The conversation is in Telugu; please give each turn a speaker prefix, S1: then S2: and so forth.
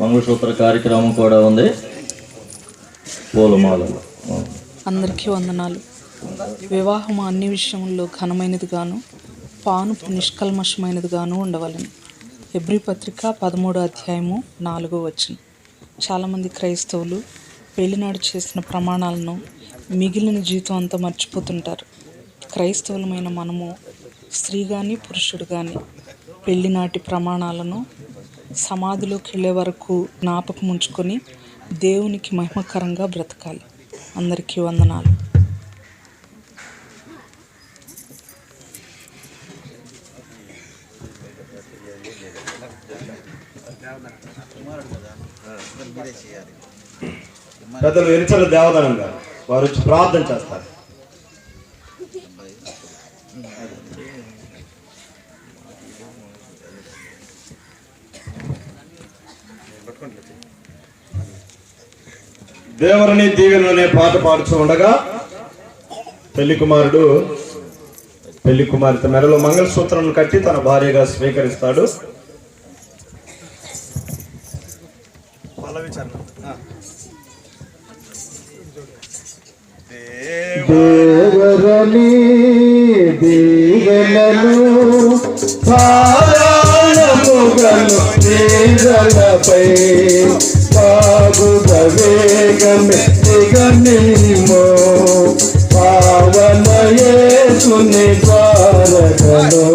S1: మంగళసూత్ర కార్యక్రమం కూడా ఉంది. పూలమాలలు.
S2: అందరికీ వందనాలు. వివాహం అన్ని విషయంలో ఘనమైనది గాను పానుపు నిష్కల్మషమైనది గాను ఉండవలను. హెబ్రీ పత్రిక 13:4. చాలామంది క్రైస్తవులు పెళ్లినాడు చేసిన ప్రమాణాలను మిగిలిన జీవితం అంతా మర్చిపోతుంటారు. క్రైస్తవులమైన మనము స్త్రీ కానీ పురుషుడు కానీ పెళ్లినాటి ప్రమాణాలను సమాధిలోకి వెళ్ళే వరకు జ్ఞాపకం ఉంచుకొని దేవునికి మహిమకరంగా బ్రతకాలి. అందరికీ వందనాలు.
S3: పెద్దలు ఎరిచల దేవదానం గారు వారు వచ్చి ప్రార్థన చేస్తారు. దేవుని దీవెనలోనే పాట పాడుతూ ఉండగా పెళ్లి కుమారుడు పెళ్లి కుమార్తె మెడలో మంగళసూత్రం కట్టి తన భార్యగా స్వీకరిస్తాడు. దేవరని దీవెనలు పారాయణముగను తీగలపై సాగుగా వేగమే దిగనిమో పావన యేసుని ద్వారకలో